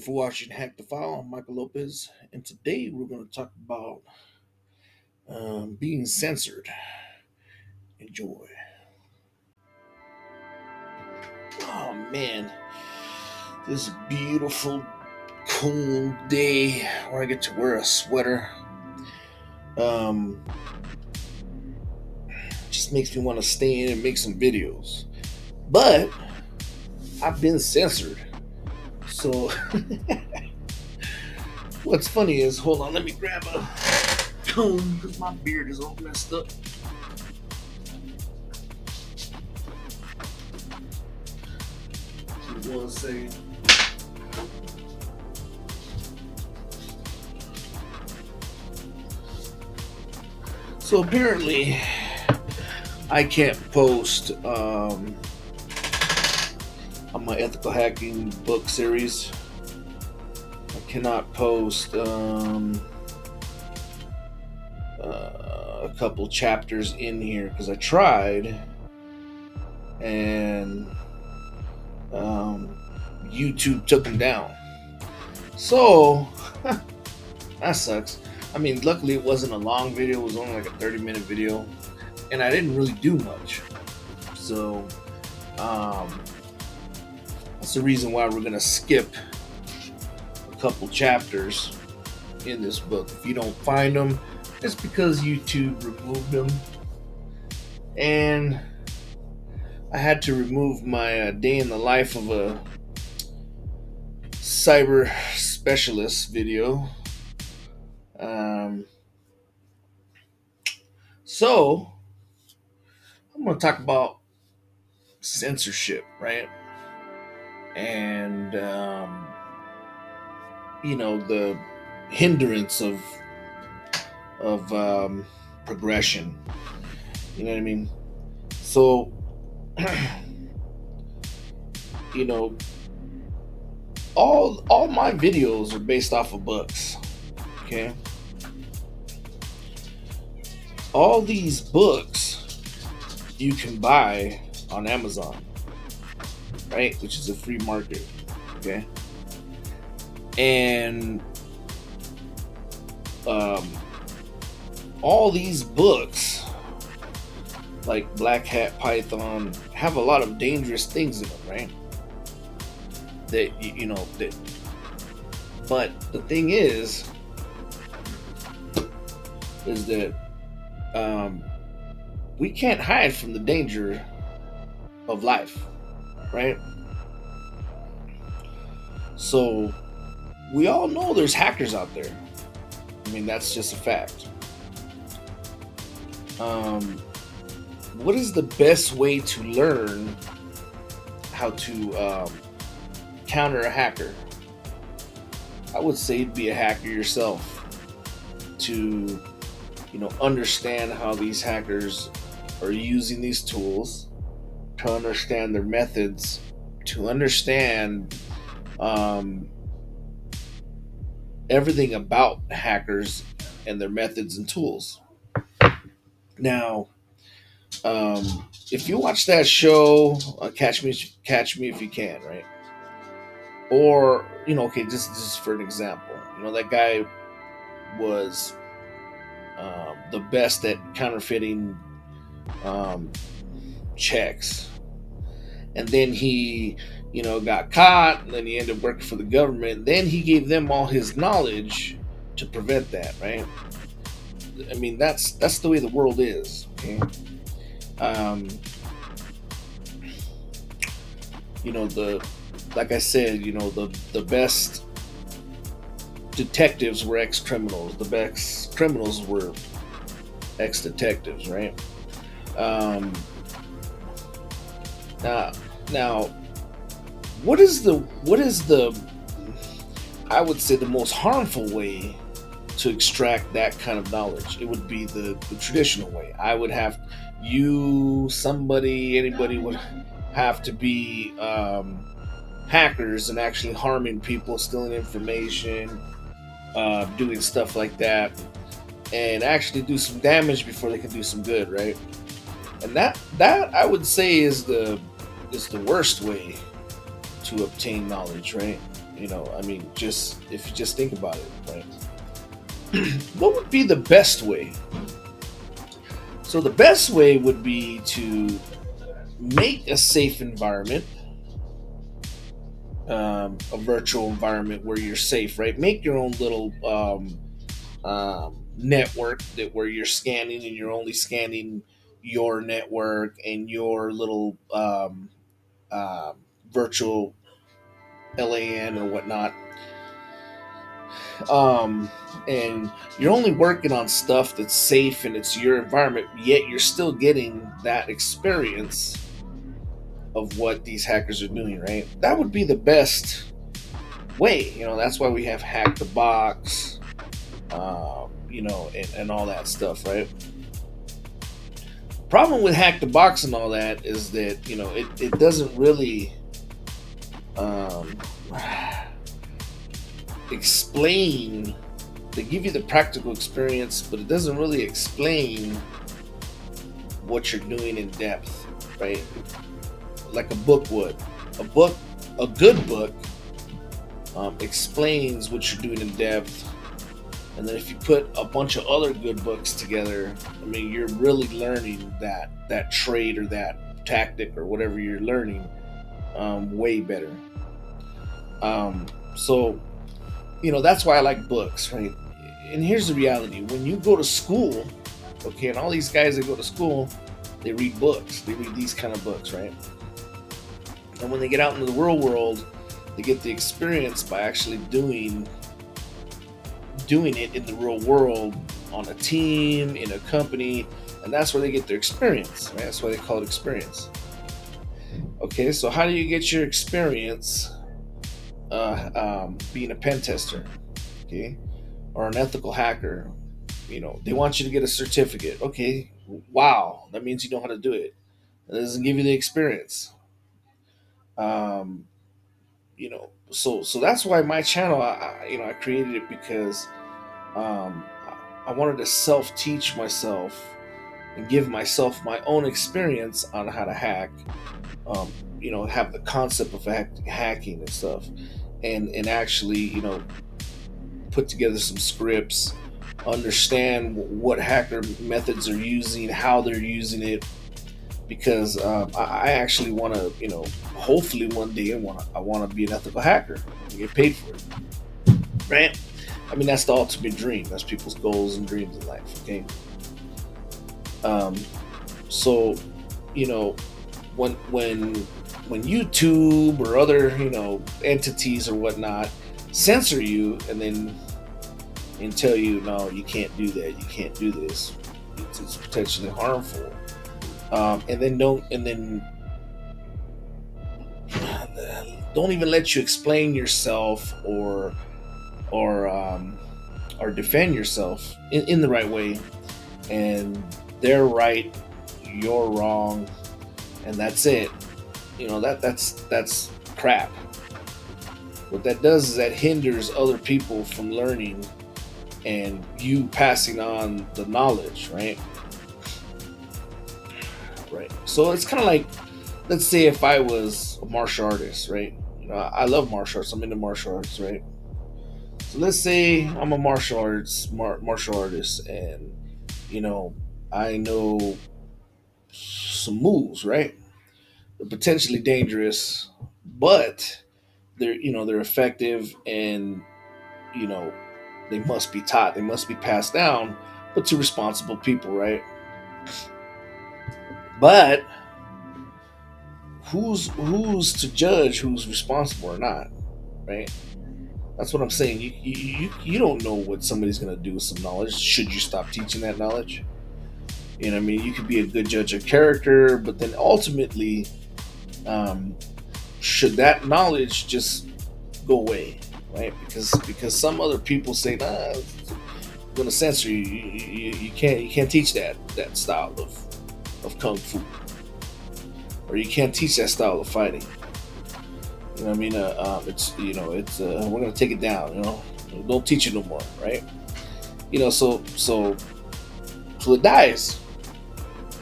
you for watching Hack the File. I'm Michael Lopez, and today we're going to talk about being censored. Enjoy. Oh man, this beautiful, cool day where I get to wear a sweater. Um, just makes me want to stay in and make some videos. But I've been censored. So what's funny is, hold on, let me grab a comb because my beard is all messed up. Give me 1 second. So apparently, I can't post on my ethical hacking book series. I cannot post a couple chapters in here because I tried, and YouTube took them down. So that sucks. I mean, luckily it wasn't a long video. It was only like a 30-minute video, and I didn't really do much. So that's the reason why we're gonna skip a couple chapters in this book. If you don't find them, it's because YouTube removed them, and I had to remove my day in the life of a cyber specialist video. So I'm going to talk about censorship, right? And the hindrance of progression. You know what I mean? So all my videos are based off of books. Okay. All these books you can buy on Amazon, right? Which is a free market. Okay. And all these books, like Black Hat Python, have a lot of dangerous things in them, right? That. But the thing is that we can't hide from the danger of life, right? So we all know there's hackers out there. I mean, that's just a fact. What is the best way to learn how to counter a hacker? I would say be a hacker yourself, to understand how these hackers are using these tools, to understand their methods, to understand everything about hackers and their methods and tools. Now, if you watch that show, Catch Me If You Can, right? Or okay, just for an example, that guy was the best at counterfeiting checks, and then he got caught, and then he ended up working for the government. Then he gave them all his knowledge to prevent that, right? I mean, that's the way the world is. Okay. Like I said, the best detectives were ex-criminals. The best criminals were ex-detectives, right? Now, what is the I would say the most harmful way to extract that kind of knowledge? It would be the traditional way. I would have anybody would have to be hackers and actually harming people, stealing information, doing stuff like that, and actually do some damage before they can do some good, right? And that I would say is the worst way to obtain knowledge, right? I mean, just if you just think about it, right? What would be the best way? So the best way would be to make a safe environment, a virtual environment where you're safe, right? Make your own little network that where you're scanning and you're only scanning your network and your little um, virtual LAN or whatnot. Um, and you're only working on stuff that's safe and it's your environment, yet you're still getting that experience of what these hackers are doing, right? That would be the best way. That's why we have Hack the Box, and all that stuff, right? Problem with Hack the Box and all that is that, it doesn't really um, explain. They give you the practical experience, but it doesn't really explain what you're doing in depth, right? Like a book would. A good book, explains what you're doing in depth, and then if you put a bunch of other good books together, I mean, you're really learning that trade or that tactic or whatever you're learning, way better. So that's why I like books, right? And here's the reality: when you go to school, okay, and all these guys that go to school, they read books. They read these kind of books, right? And when they get out into the real world, they get the experience by actually doing it in the real world on a team, in a company, and that's where they get their experience, right? That's why they call it experience. Okay, so how do you get your experience being a pen tester, okay, or an ethical hacker? They want you to get a certificate. Okay, wow, that means you know how to do it. It doesn't give you the experience. Um, so that's why my channel, I created it because um, I wanted to self teach myself and give myself my own experience on how to hack. Um, have the concept of hacking and stuff, and actually, put together some scripts, understand what hacker methods are using, how they're using it, because I actually want to, hopefully one day I want to be an ethical hacker and get paid for it, right? I mean, that's the ultimate dream. That's people's goals and dreams in life. Okay. Um, so, you know, when YouTube or other entities or whatnot censor you and tell you, no, you can't do that, you can't do this, it's potentially harmful, and then don't even let you explain yourself or or defend yourself in the right way, and they're right, you're wrong, and that's it. That's crap. What that does is that hinders other people from learning and you passing on the knowledge, right? Right. So it's kind of like, let's say if I was a martial artist, right? I love martial arts. I'm into martial arts, right? So let's say I'm a martial artist, and you know I know some moves, right? They're potentially dangerous, but they're effective, and you know they must be taught, they must be passed down, but to responsible people, right? But who's to judge who's responsible or not, right? That's what I'm saying. You don't know what somebody's gonna do with some knowledge. Should you stop teaching that knowledge? You know what I mean? You could be a good judge of character, but then ultimately, um, should that knowledge just go away, right? Because some other people say, nah, I'm gonna censor you. You can't teach that style of kung fu, or you can't teach that style of fighting. You know what I mean? It's we're gonna take it down. Don't teach it no more, right? So it dies.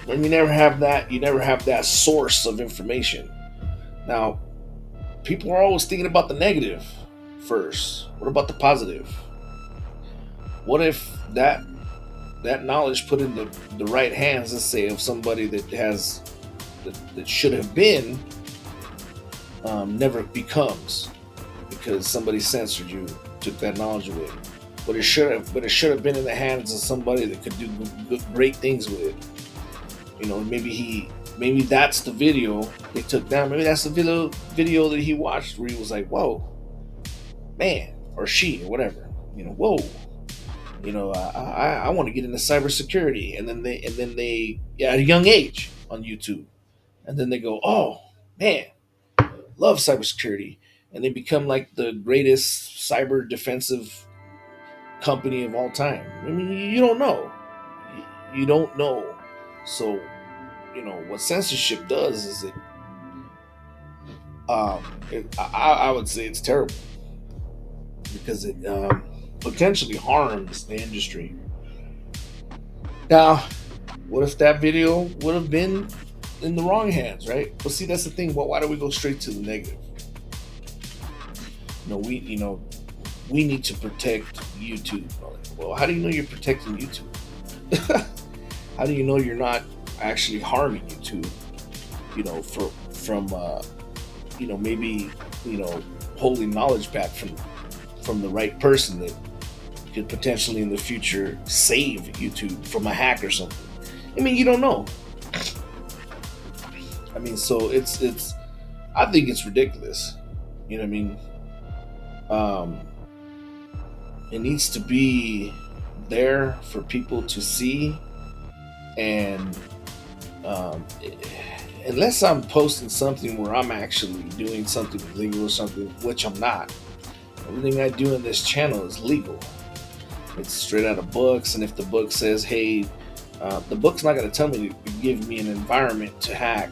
And you never have that. You never have that source of information. Now, people are always thinking about the negative. first? What about the positive? What if that knowledge put in the right hands, let's say, of somebody that should have been, never becomes because somebody censored you, took that knowledge away. But it should have been in the hands of somebody that could do great things with it. Maybe that's the video they took down. Maybe that's the video that he watched where he was like, "Whoa, man," or she, or whatever. Whoa. I want to get into cybersecurity, and then they yeah, at a young age on YouTube, and then they go, "Oh man, love cybersecurity," and they become like the greatest cyber defensive company of all time. I mean, you don't know. You don't know. So, what censorship does is I would say it's terrible because it potentially harms the industry. Now, what if that video would have been in the wrong hands, right? But see, that's the thing. Well, why do we go straight to the negative? We need to protect YouTube. Well, how do you know you're protecting YouTube? How do you know you're not actually harming YouTube? Maybe holding knowledge back from the right person that could potentially in the future save YouTube from a hack or something. I mean, you don't know. I mean, so it's I think it's ridiculous. You know what I mean? It needs to be there for people to see, and unless I'm posting something where I'm actually doing something illegal or something, which I'm not. Everything I do in this channel is legal. It's straight out of books, and if the book says, "Hey," the book's not going to tell me to give me an environment to hack,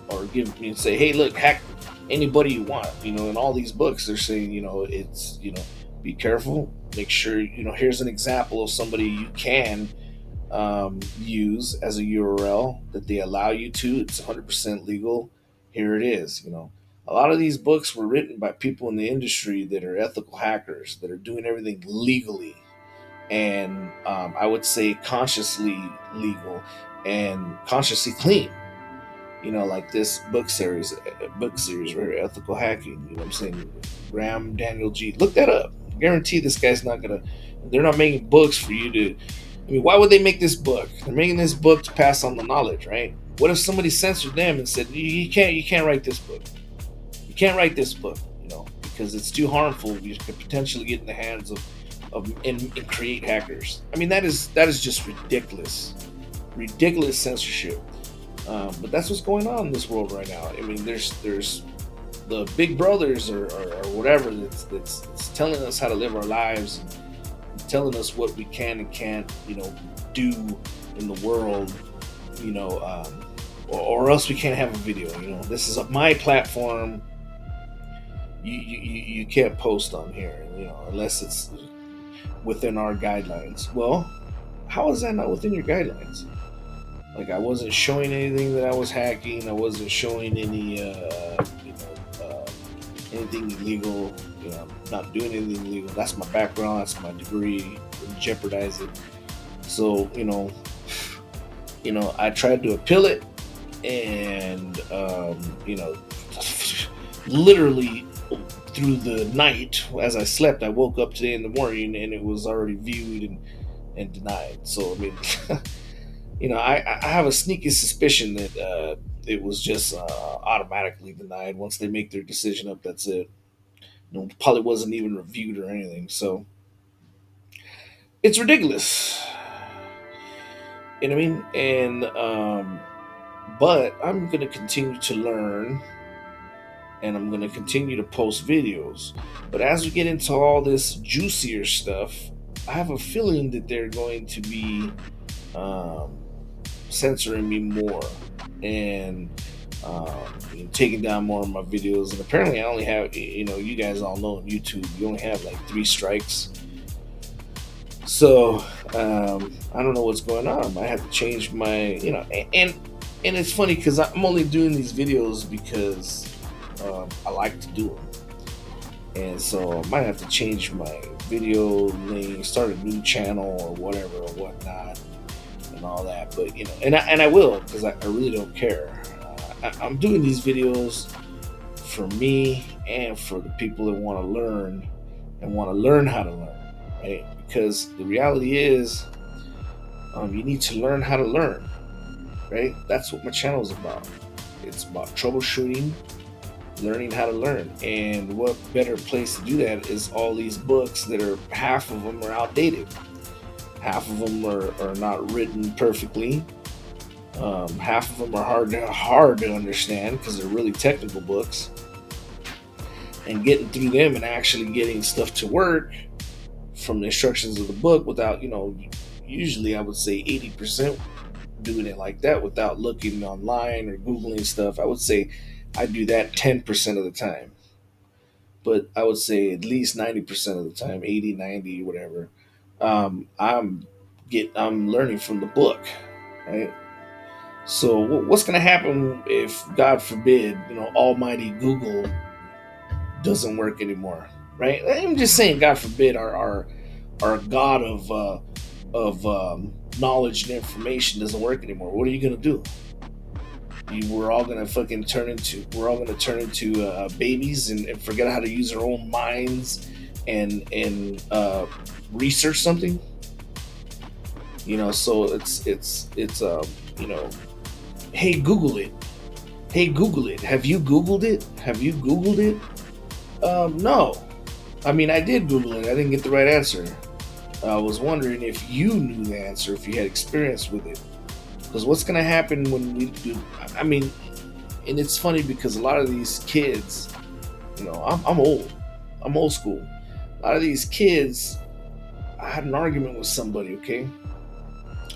or give me and say, "Hey, look, hack anybody you want." In all these books, they're saying, it's be careful. Make sure here's an example of somebody you can use as a URL that they allow you to. It's 100% legal. Here it is. A lot of these books were written by people in the industry that are ethical hackers that are doing everything legally, and I would say consciously legal and consciously clean. Like this book series right here, Ethical Hacking. You know what I'm saying? Graham Daniel G. Look that up. Guarantee this guy's not gonna. They're not making books for you to. I mean, why would they make this book? They're making this book to pass on the knowledge, right? What if somebody censored them and said, "You can't write this book. You can't write this book," because it's too harmful. You could potentially get in the hands of and create hackers. I mean, that is just ridiculous censorship. But that's what's going on in this world right now. I mean, there's the big brothers or whatever that's telling us how to live our lives, and telling us what we can and can't, do in the world, or else we can't have a video. This is my platform. You can't post on here, unless it's within our guidelines. Well, how is that not within your guidelines? Like, I wasn't showing anything that I was hacking. I wasn't showing any, anything illegal. I'm not doing anything illegal. That's my background. That's my degree. Wouldn't jeopardize it. So, I tried to appeal it, and literally through the night as I slept, I woke up today in the morning and it was already viewed and denied. So I mean. I have a sneaky suspicion that it was just automatically denied. Once they make their decision up, that's it. Probably wasn't even reviewed or anything. So it's ridiculous. You know what I mean? And but I'm gonna continue to learn, and I'm gonna continue to post videos. But as we get into all this juicier stuff, I have a feeling that they're going to be censoring me more and taking down more of my videos. And apparently I only have, you guys all know on YouTube, you only have like 3 strikes. So I don't know what's going on. I have to change my, and it's funny because I'm only doing these videos because I like to do them. And so I might have to change my video link, start a new channel or whatever or whatnot, and all that. But and I will, because I really don't care. I'm doing these videos for me and for the people that want to learn and want to learn how to learn, right? Because the reality is, you need to learn how to learn, right? That's what my channel is about. It's about troubleshooting, learning how to learn. And what better place to do that is all these books that are, half of them are outdated. Half of them are not written perfectly. Half of them are hard to understand because they're really technical books. And getting through them and actually getting stuff to work from the instructions of the book without, usually I would say 80% doing it like that without looking online or Googling stuff. I would say I do that 10% of the time. But I would say at least 90% of the time, 80, 90, whatever. I'm learning from the book, right? So what's going to happen if, God forbid, Almighty Google doesn't work anymore, right? I'm just saying, God forbid, our God of knowledge and information doesn't work anymore. What are you gonna do? We're all gonna turn into babies and forget how to use our own minds and research something. So it's hey Google it. Hey Google it. Have you Googled it? Have you Googled it? No. I mean, I did Google it. I didn't get the right answer. I was wondering if you knew the answer, if you had experience with it. Because what's going to happen when we do? I mean, and it's funny because a lot of these kids, I'm old. I'm old school. A lot of these kids, I had an argument with somebody, okay,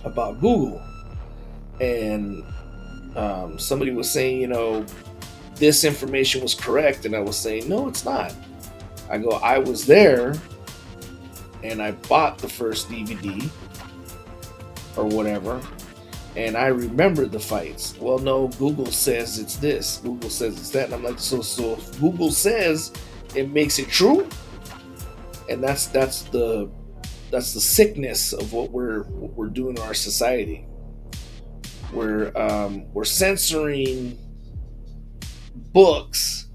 about Google. And somebody was saying, this information was correct. And I was saying, no, it's not. I go, I was there and I bought the first DVD or whatever, and I remember the fights. Well, no, Google says it's this. Google says it's that. And I'm like, so if Google says it makes it true, and that's the sickness of what we're doing in our society. We're censoring books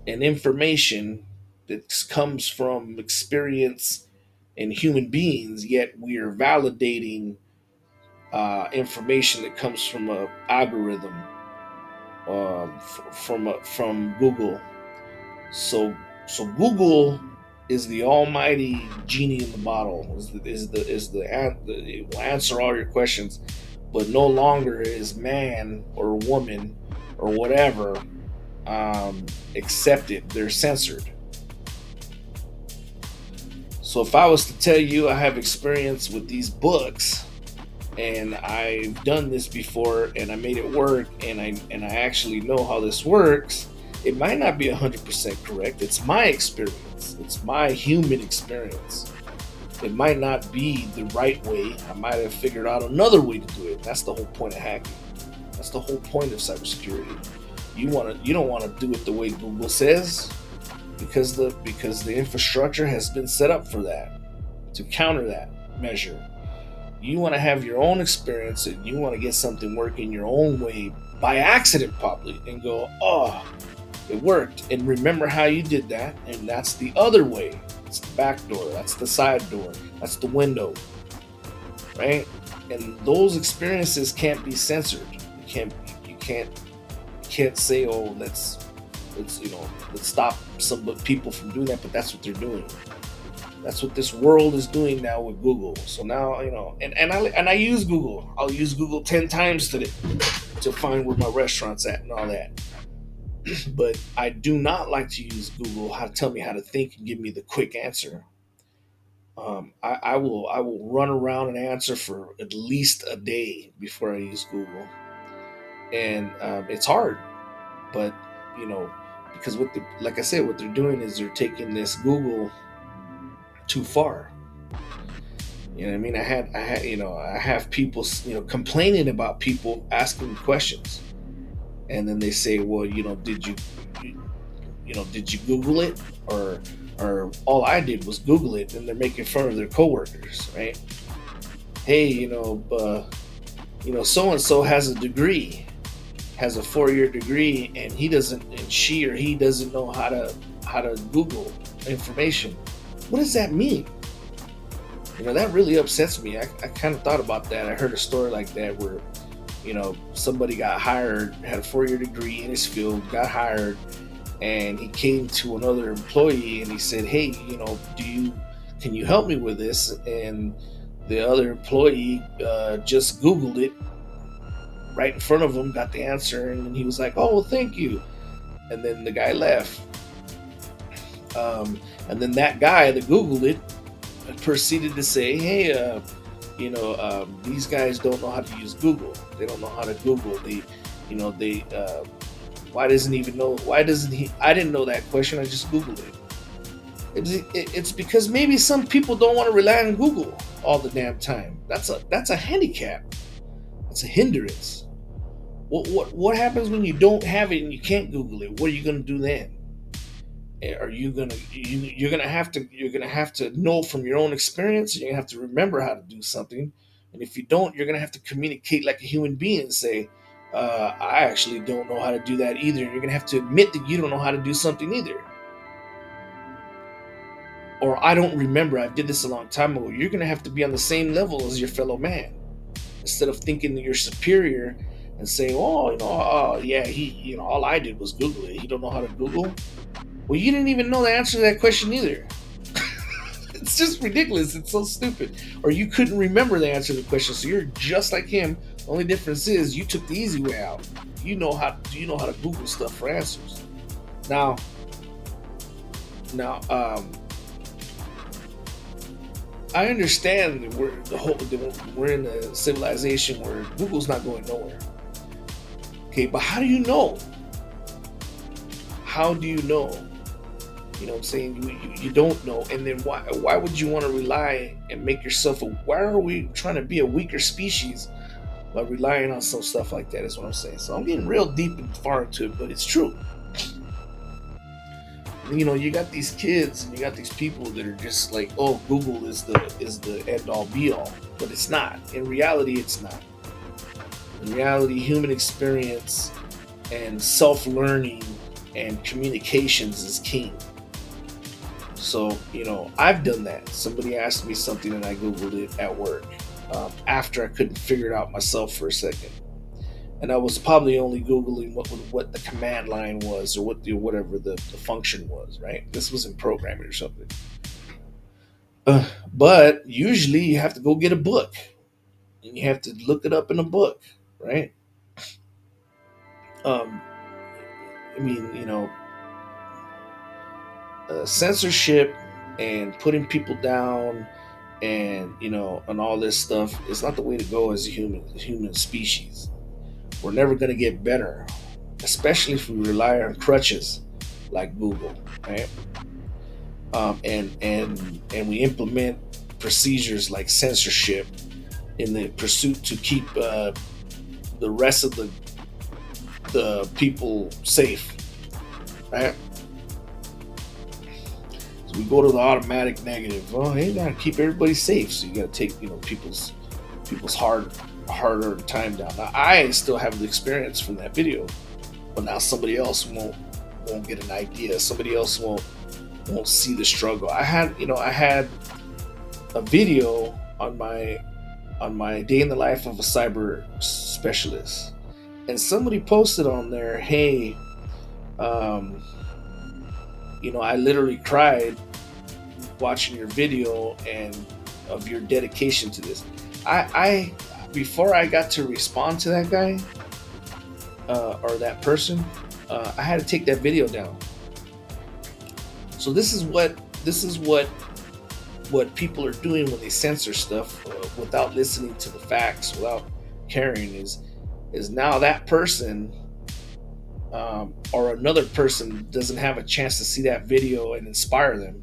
and information that comes from experience in human beings, yet we are validating information that comes from a algorithm, from Google. So Google is the almighty genie in the bottle. It will answer all your questions, but no longer is man or woman or whatever accepted. They're censored. So if I was to tell you I have experience with these books and I've done this before and I made it work and I actually know how this works, it might not be 100% correct. It's my experience. It's my human experience. It might not be the right way. I might have figured out another way to do it. That's the whole point of hacking. That's the whole point of cybersecurity. You don't want to do it the way Google says, because the infrastructure has been set up for that, to counter that measure. You want to have your own experience and you want to get something working your own way by accident, probably, and go, oh, it worked, and remember how you did that, and that's the other way. It's the back door, that's the side door, that's the window, right? And those experiences can't be censored. You can't say, oh, let's stop some people from doing that, but that's what they're doing. That's what this world is doing now with Google. So now, and I use Google. I'll use Google 10 times today to find where my restaurant's at and all that. But I do not like to use Google to tell me how to think and give me the quick answer. I will run around and answer for at least a day before I use Google, and it's hard. But because like I said, what they're doing is they're taking this Google too far. You know what I mean? I have people, complaining about people asking questions, and then they say, well, did you did you Google it? Or all I did was Google it, and they're making fun of their coworkers, right? Hey, so and so has a degree, has a 4-year degree, and she or he doesn't know how to Google information. What does that mean? That really upsets me. I kind of thought about that. I heard a story like that where somebody got hired, had a 4-year degree in his field, got hired, and he came to another employee and he said, "Hey, can you help me with this?" And the other employee just Googled it right in front of him, got the answer, and he was like, "Oh, well, thank you." And then the guy left. And then that guy that Googled it proceeded to say, "Hey, these guys don't know how to use Google. They don't know how to Google. They why doesn't even know? Why doesn't he? I didn't know that question. I just Googled it. It's because maybe some people don't want to rely on Google all the damn time. That's a handicap. That's a hindrance. What happens when you don't have it and you can't Google it? What are you gonna do then? Are you you're gonna have to know from your own experience? You're gonna have to remember how to do something, and if you don't, you're gonna have to communicate like a human being and say, "I actually don't know how to do that either." And you're gonna have to admit that you don't know how to do something either, or "I don't remember. I did this a long time ago." You're gonna have to be on the same level as your fellow man instead of thinking that you're superior and saying, "Oh, yeah, all I did was Google it. He don't know how to Google." Well, you didn't even know the answer to that question either. It's just ridiculous. It's so stupid. Or you couldn't remember the answer to the question, so you're just like him. The only difference is you took the easy way out. You know how to Google stuff for answers. Now, now, I understand that we're in a civilization where Google's not going nowhere. Okay, but how do you know? How do you know? You know what I'm saying? You don't know. And then why would you want to rely and make yourself why are we trying to be a weaker species by relying on some stuff like that is what I'm saying. So I'm getting real deep and far into it, but it's true. You got these kids and you got these people that are just like, oh, Google is the end all be all. But it's not. In reality, it's not. In reality, human experience and self-learning and communications is king. So, I've done that. Somebody asked me something and I Googled it at work after I couldn't figure it out myself for a second. And I was probably only Googling what the command line was or whatever the function was, right? This was in programming or something. But usually you have to go get a book and you have to look it up in a book, right? Um, I mean, censorship and putting people down and all this stuff is not the way to go as a human species. We're never going to get better, especially if we rely on crutches like Google, right? And we implement procedures like censorship in the pursuit to keep the rest of the people safe, right? We go to the automatic negative. Oh, hey, you gotta keep everybody safe, so you gotta take people's hard-earned time down. Now, I still have the experience from that video, but now somebody else won't get an idea. Somebody else won't see the struggle. I had a video on my day in the life of a cyber specialist, and somebody posted on there, "Hey, um, I literally cried watching your video and of your dedication to this." I before I got to respond to that guy or that person, I had to take that video down. So this is what people are doing when they censor stuff without listening to the facts, without caring. Is now that person or another person doesn't have a chance to see that video and inspire them,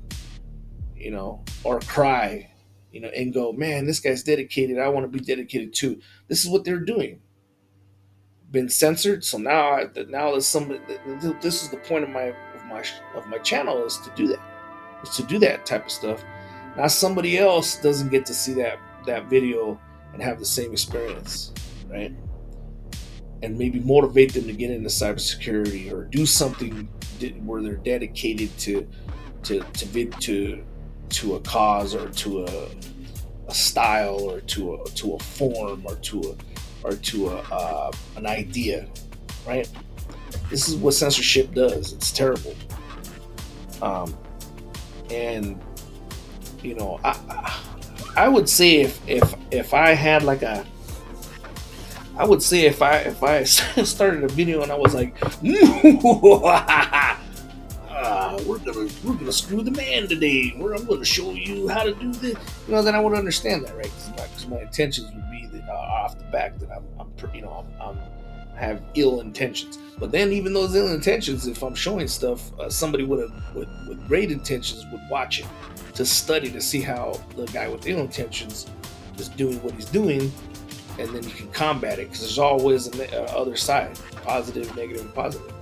or cry, and go, "Man, this guy's dedicated. I want to be dedicated too." This is what they're doing. been censored. So now there's somebody. This is the point of my channel, is to do that. Is to do that type of stuff. Now somebody else doesn't get to see that video and have the same experience, right? And maybe motivate them to get into cybersecurity or do something where they're dedicated to a cause, or to a style, or to a form, or to an idea, right? This is what censorship does. It's terrible. And I would say if I had like a I would say if I started a video and I was like, we're gonna screw the man today. I'm gonna show you how to do this. Then I would understand that, right? Because my intentions would be that off the back that I have ill intentions. But then even those ill intentions, if I'm showing stuff, somebody with great intentions would watch it to study to see how the guy with ill intentions is doing what he's doing, and then you can combat it, because there's always an other side, positive, negative, and positive.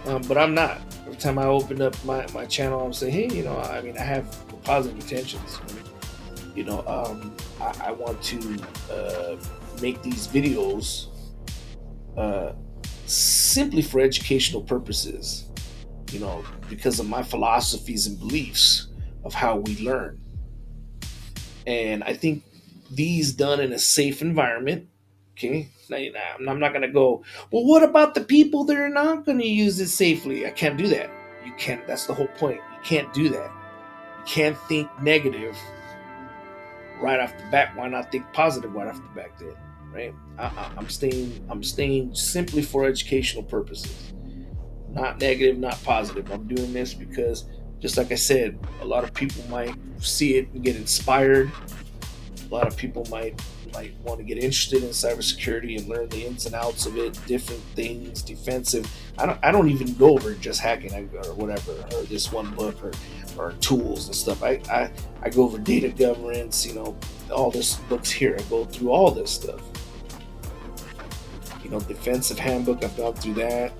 But I'm not. Every time I open up my channel, I'm saying, hey, I have positive intentions. I want to make these videos simply for educational purposes, because of my philosophies and beliefs of how we learn. And I think these done in a safe environment. Okay, now I'm not gonna go, well, what about the people that are not gonna use it safely? I can't do that. You can't. That's the whole point. You can't do that. You can't think negative right off the bat. Why not think positive right off the bat then? Right? I'm staying simply for educational purposes. Not negative, not positive. I'm doing this because, just like I said, a lot of people might see it and get inspired. A lot of people might want to get interested in cybersecurity and learn the ins and outs of it, different things, defensive. I don't even go over just hacking or whatever, or this one book, or tools and stuff. I go over data governance, all this books here. I go through all this stuff. Defensive handbook, I've gone through that.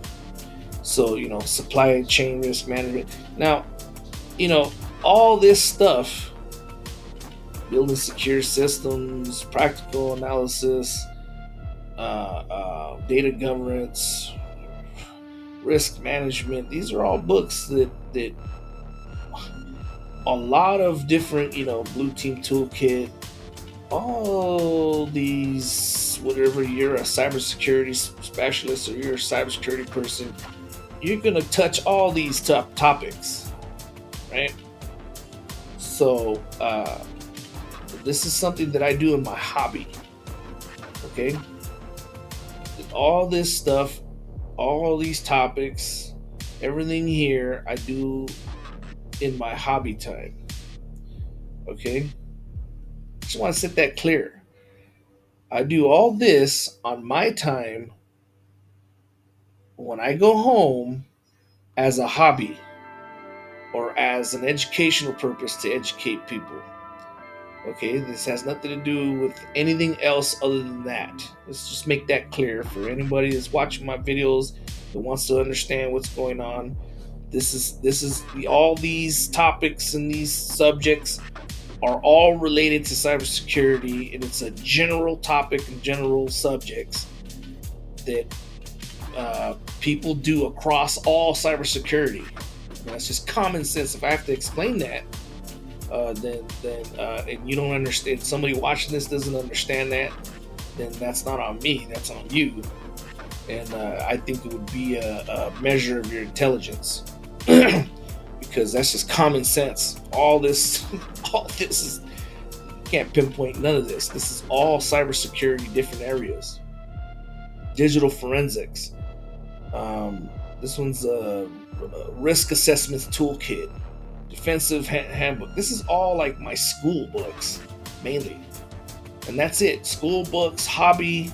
So, supply chain risk management. Now, all this stuff, building secure systems, practical analysis, data governance, risk management. These are all books that a lot of different, Blue Team Toolkit, all these, whatever, you're a cybersecurity specialist or you're a cybersecurity person, you're going to touch all these topics, right? So, this is something that I do in my hobby. Okay, all this stuff, all these topics, everything here, I do in my hobby time. Okay, just want to set that clear. I do all this on my time when I go home as a hobby or as an educational purpose to educate people. Okay, this has nothing to do with anything else other than that. Let's just make that clear for anybody that's watching my videos that wants to understand what's going on. This is all these topics and these subjects are all related to cybersecurity, and it's a general topic and general subjects that people do across all cybersecurity. That's just common sense. If I have to explain that, then and you don't understand, somebody watching this doesn't understand that, then that's not on me, that's on you. And I think it would be a measure of your intelligence, because that's just common sense. All this is, you can't pinpoint none of this. This is all cybersecurity, different areas. Digital forensics. This one's a risk assessments toolkit. Defensive handbook. This is all like my school books, mainly. And that's it. School books, hobby.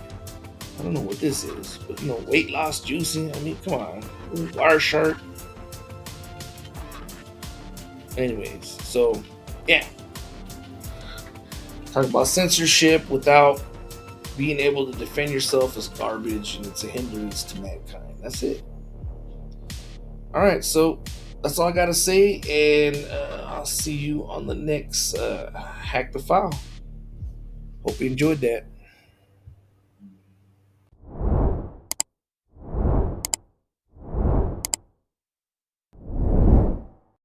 I don't know what this is, but weight loss, juicing. I mean, come on. Wireshark. Anyways, so yeah. Talk about censorship without being able to defend yourself is garbage and it's a hindrance to mankind. That's it. All right, so that's all I gotta say, and I'll see you on the next Hack the File. Hope you enjoyed that.